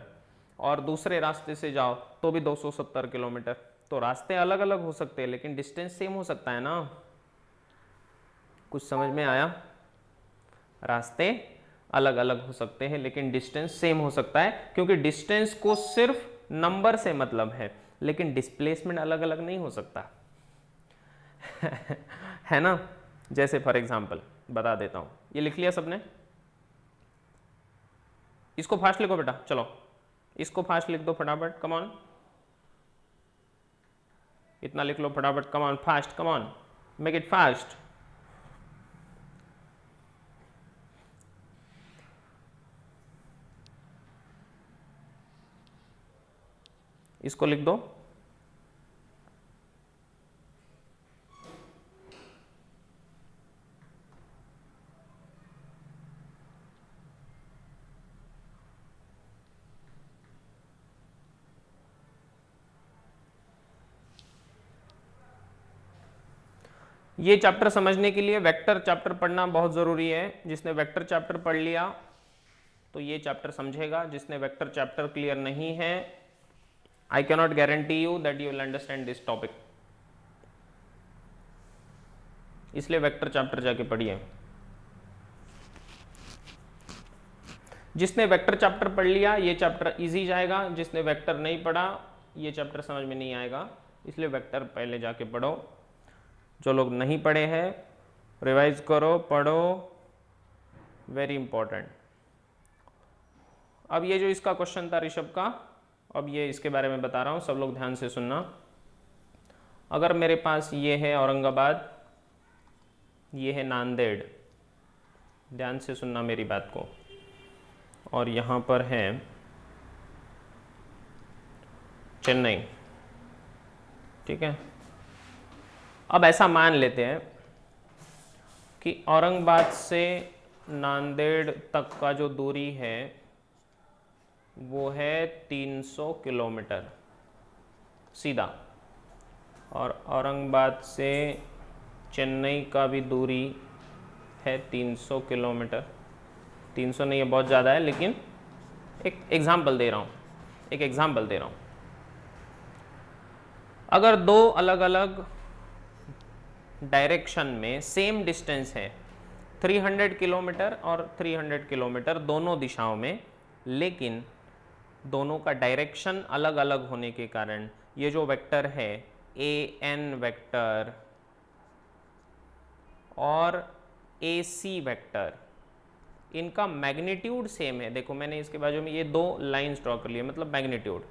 और दूसरे रास्ते से जाओ तो भी 270 किलोमीटर। तो रास्ते अलग अलग हो सकते हैं लेकिन डिस्टेंस सेम हो सकता है ना। कुछ समझ में आया? रास्ते अलग अलग हो सकते हैं लेकिन डिस्टेंस सेम हो सकता है, क्योंकि डिस्टेंस को सिर्फ नंबर से मतलब है, लेकिन डिस्प्लेसमेंट अलग अलग नहीं हो सकता है ना। जैसे फॉर एग्जांपल बता देता हूं, ये लिख लिया सबने? इसको फास्ट लिखो बेटा, चलो इसको फास्ट लिख दो फटाफट, कम ऑन, इतना लिख लो फटाफट, come on fast, come on, make it fast. इसको लिख दो। ये चैप्टर समझने के लिए वेक्टर चैप्टर पढ़ना बहुत ज़रूरी है। जिसने वेक्टर चैप्टर पढ़ लिया तो ये चैप्टर समझेगा, जिसने वेक्टर चैप्टर क्लियर नहीं है, I cannot guarantee you that you will understand this topic. इसलिए वेक्टर चैप्टर जाके पढ़िए। जिसने वेक्टर चैप्टर पढ़ लिया ये चैप्टर इजी जाएगा, जिसने वेक्टर नहीं पढ़ा ये चैप्टर समझ में नहीं आएगा, इसलिए वेक्टर पहले जाके पढ़ो। जो लोग नहीं पढ़े हैं रिवाइज करो, पढ़ो, वेरी इंपॉर्टेंट। अब ये जो इसका क्वेश्चन था ऋषभ का, अब ये इसके बारे में बता रहा हूँ, सब लोग ध्यान से सुनना। अगर मेरे पास ये है औरंगाबाद, ये है नांदेड़, ध्यान से सुनना मेरी बात को, और यहाँ पर है चेन्नई, ठीक है। अब ऐसा मान लेते हैं कि औरंगाबाद से नांदेड़ तक का जो दूरी है वो है 300 किलोमीटर सीधा, और औरंगाबाद से चेन्नई का भी दूरी है 300 किलोमीटर। 300 नहीं है, बहुत ज़्यादा है, लेकिन एक एग्जाम्पल दे रहा हूँ, अगर दो अलग अलग डायरेक्शन में सेम डिस्टेंस है 300 किलोमीटर और 300 किलोमीटर दोनों दिशाओं में, लेकिन दोनों का डायरेक्शन अलग अलग होने के कारण ये जो वेक्टर है ए एन वेक्टर और ए सी वेक्टर, इनका मैग्नीट्यूड सेम है। देखो मैंने इसके बाजू में ये दो लाइंस ड्रॉ कर लिए, मतलब मैग्नीट्यूड,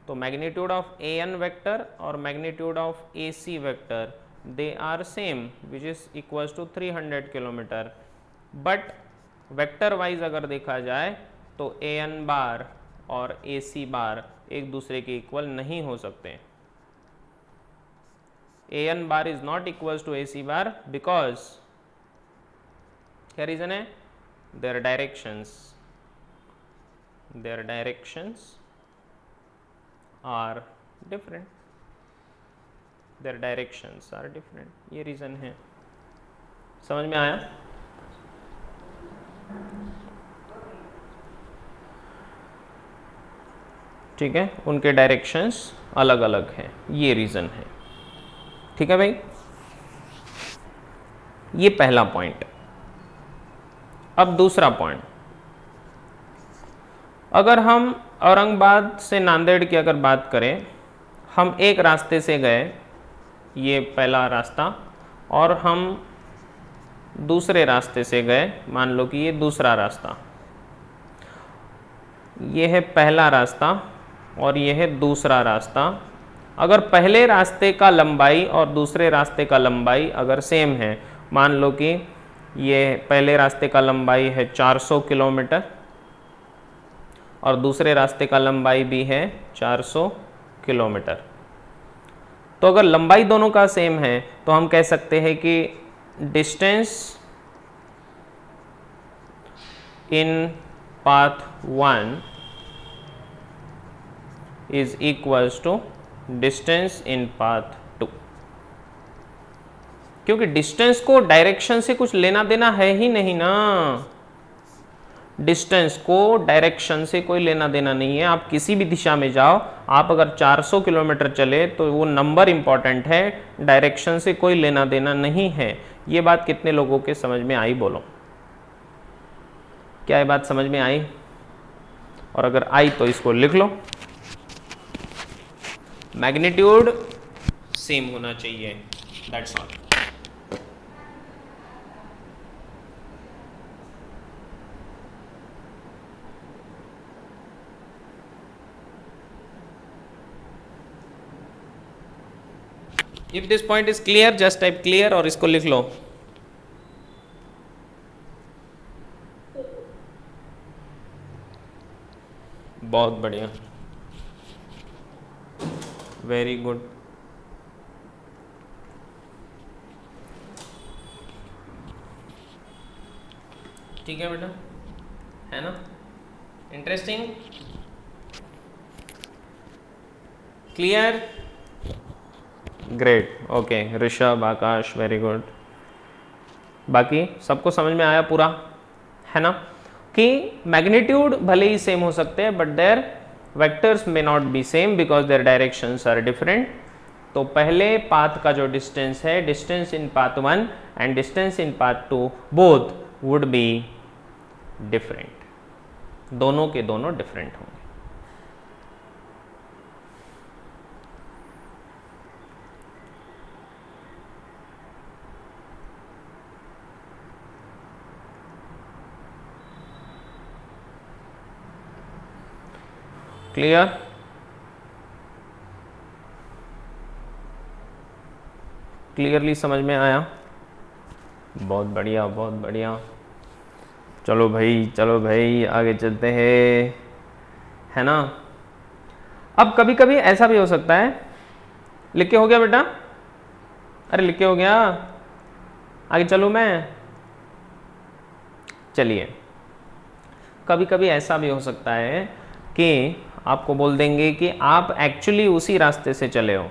तो magnitude of A N vector और magnitude of A C vector they are same, which is equals to 300 kilometre. But vector wise अगर देखा जाए तो ए एन बार और ए सी बार एक दूसरे के इक्वल नहीं हो सकते। A N bar is not equals to A C bar because, क्या रीजन है? their directions are different, ये रीज़न है। समझ में आया? ठीक है, उनके डायरेक्शंस अलग अलग हैं, ये रीज़न है। ठीक है भाई, ये पहला पॉइंट। अब दूसरा पॉइंट, अगर हम औरंगाबाद से नांदेड़ की अगर बात करें, हम एक रास्ते से गए, ये पहला रास्ता, और हम दूसरे रास्ते से गए, मान लो कि ये दूसरा रास्ता, ये है पहला रास्ता और ये है दूसरा रास्ता। अगर पहले रास्ते का लंबाई और दूसरे रास्ते का लंबाई अगर सेम है, मान लो कि ये पहले रास्ते का लंबाई है 400 किलोमीटर और दूसरे रास्ते का लंबाई भी है 400 किलोमीटर, तो अगर लंबाई दोनों का सेम है तो हम कह सकते हैं कि distance in path 1 is equals to distance in path 2, क्योंकि डिस्टेंस को डायरेक्शन से कुछ लेना देना है ही नहीं ना। डिस्टेंस को डायरेक्शन से कोई लेना देना नहीं है। आप किसी भी दिशा में जाओ, आप अगर 400 किलोमीटर चले तो वो नंबर इंपॉर्टेंट है, डायरेक्शन से कोई लेना देना नहीं है। ये बात कितने लोगों के समझ में आई? बोलो, क्या ये बात समझ में आई? और अगर आई तो इसको लिख लो, मैग्नीट्यूड सेम होना चाहिए, that's all. If this point is clear, just type clear और इसको लिख लो। बहुत बढ़िया, वेरी गुड। ठीक है बेटा, है ना? Interesting, clear, great, okay. Rishabh, Akash, very good. बाकी सबको समझ में आया पूरा, है ना? कि मैग्नीट्यूड भले ही सेम हो सकते हैं, but their vectors may not be same because their directions are different. तो पहले पाथ का जो डिस्टेंस है, distance in path 1 and distance in path 2 both would be different, दोनों के दोनों डिफरेंट होंगे। क्लियर? क्लियरली समझ में आया? बहुत बढ़िया, बहुत बढ़िया। चलो भाई आगे चलते हैं, है ना। अब कभी कभी ऐसा भी हो सकता है, लिख के हो गया बेटा, अरे लिख के हो गया, आगे चलूँ मैं, चलिए। कभी कभी ऐसा भी हो सकता है कि आपको बोल देंगे कि आप एक्चुअली उसी रास्ते से चले हो,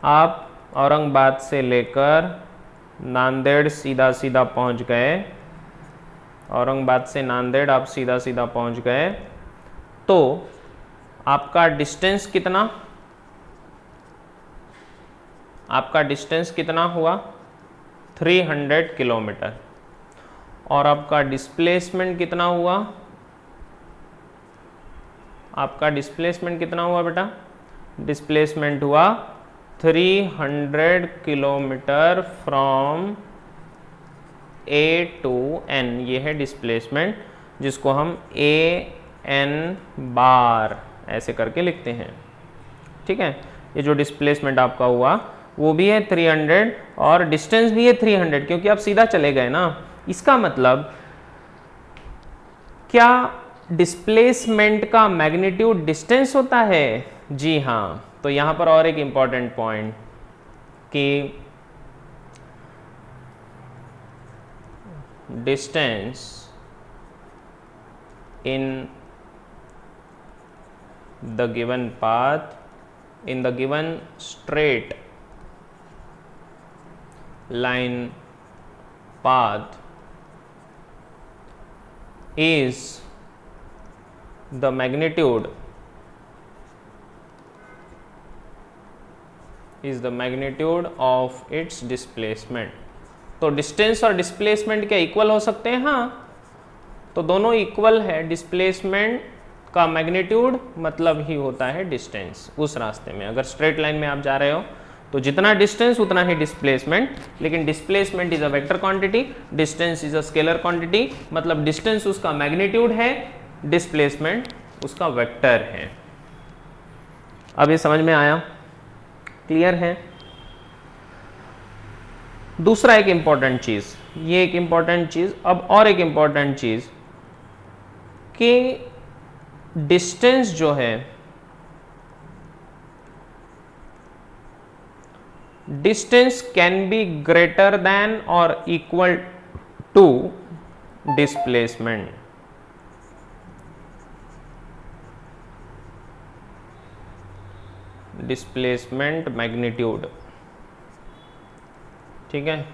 आप औरंगाबाद से लेकर नांदेड़ सीधा सीधा पहुंच गए, औरंगाबाद से नांदेड़ आप सीधा सीधा पहुंच गए, तो आपका डिस्टेंस कितना, आपका डिस्टेंस कितना हुआ 300 किलोमीटर, और आपका डिस्प्लेसमेंट कितना हुआ, आपका डिस्प्लेसमेंट कितना हुआ बेटा, डिस्प्लेसमेंट हुआ 300 kilometre from A to N, ये है डिस्प्लेसमेंट, जिसको हम ए एन बार ऐसे करके लिखते हैं, ठीक है। ये जो डिस्प्लेसमेंट आपका हुआ वो भी है 300 और डिस्टेंस भी है 300, क्योंकि आप सीधा चले गए ना। इसका मतलब क्या डिस्प्लेसमेंट का मैग्नीट्यूड डिस्टेंस होता है? जी हाँ। तो यहां पर और एक इंपॉर्टेंट पॉइंट कि distance in the given path, in the given straight line path is the magnitude of its displacement। तो डिस्टेंस और डिस्प्लेसमेंट क्या इक्वल हो सकते हैं? हाँ, तो दोनों इक्वल है। डिस्प्लेसमेंट का मैग्नीट्यूड मतलब ही होता है डिस्टेंस उस रास्ते में। अगर स्ट्रेट लाइन में आप जा रहे हो तो जितना डिस्टेंस उतना ही डिस्प्लेसमेंट, लेकिन displacement is a vector quantity, distance is a scalar quantity, मतलब डिस्टेंस उसका मैग्नीट्यूड है, डिस्प्लेसमेंट उसका वेक्टर है। अब ये समझ में आया? क्लियर है? दूसरा एक इंपॉर्टेंट चीज, ये एक इंपॉर्टेंट चीज, अब और एक इंपॉर्टेंट चीज कि डिस्टेंस जो है, distance can be greater than और equal to displacement. Displacement magnitude, ठीक है।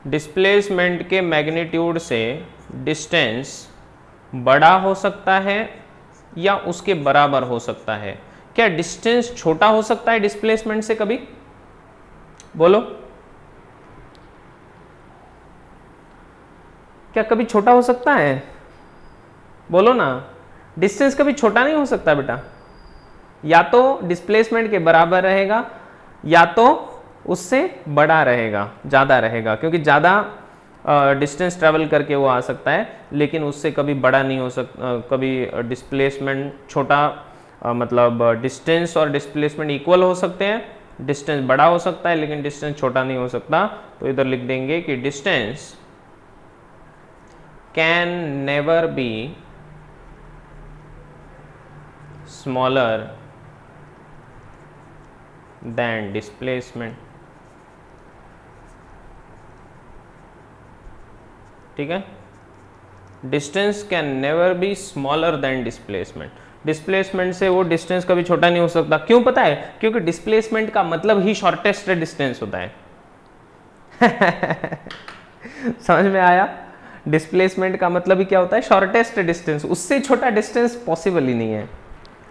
डिस्प्लेसमेंट के मैग्नीट्यूड से डिस्टेंस बड़ा हो सकता है या उसके बराबर हो सकता है। क्या डिस्टेंस छोटा हो सकता है डिस्प्लेसमेंट से? कभी बोलो, क्या कभी छोटा हो सकता है? बोलो ना, डिस्टेंस कभी छोटा नहीं हो सकता बेटा। या तो डिस्प्लेसमेंट के बराबर रहेगा या तो उससे बड़ा रहेगा, ज्यादा रहेगा, क्योंकि ज्यादा डिस्टेंस ट्रैवल करके वो आ सकता है, लेकिन उससे कभी बड़ा नहीं हो सकता। कभी डिस्प्लेसमेंट छोटा, मतलब डिस्टेंस और डिस्प्लेसमेंट इक्वल हो सकते हैं, डिस्टेंस बड़ा हो सकता है लेकिन डिस्टेंस छोटा नहीं हो सकता। तो इधर लिख देंगे कि distance can never be smaller than displacement, ठीक है। Distance can never be smaller than displacement, displacement से वो डिस्टेंस कभी छोटा नहीं हो सकता। क्यों पता है? क्योंकि डिस्प्लेसमेंट का मतलब ही शॉर्टेस्ट डिस्टेंस होता है। समझ में आया? डिस्प्लेसमेंट का मतलब ही क्या होता है? शॉर्टेस्ट डिस्टेंस, उससे छोटा डिस्टेंस पॉसिबल ही नहीं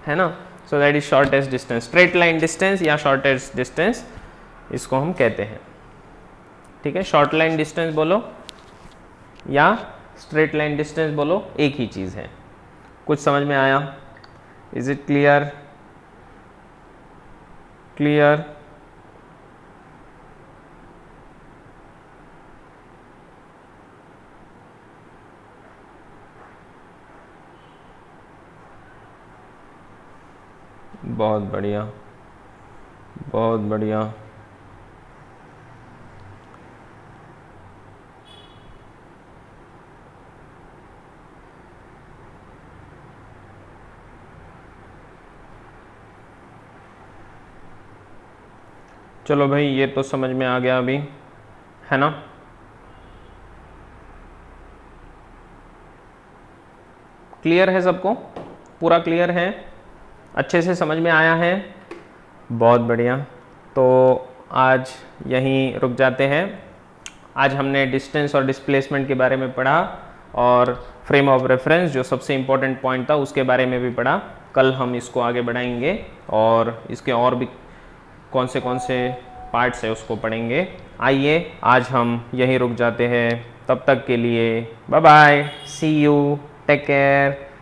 है ना। So that is shortest distance, straight line distance या शॉर्टेस्ट डिस्टेंस इसको हम कहते हैं, ठीक है। शॉर्ट लाइन डिस्टेंस बोलो या स्ट्रेट लाइन डिस्टेंस बोलो, एक ही चीज है। कुछ समझ में आया? Is it clear? क्लियर? बहुत बढ़िया, बहुत बढ़िया। चलो भाई, ये तो समझ में आ गया अभी, है ना? क्लियर है सबको? पूरा क्लियर है? अच्छे से समझ में आया है? बहुत बढ़िया। तो आज यहीं रुक जाते हैं। आज हमने डिस्टेंस और डिस्प्लेसमेंट के बारे में पढ़ा और फ्रेम ऑफ रेफरेंस जो सबसे इम्पोर्टेंट पॉइंट था उसके बारे में भी पढ़ा। कल हम इसको आगे बढ़ाएंगे और इसके और भी कौन से पार्ट्स है उसको पढ़ेंगे। आइए आज हम यहीं रुक जाते हैं। तब तक के लिए bye bye, see you, take care.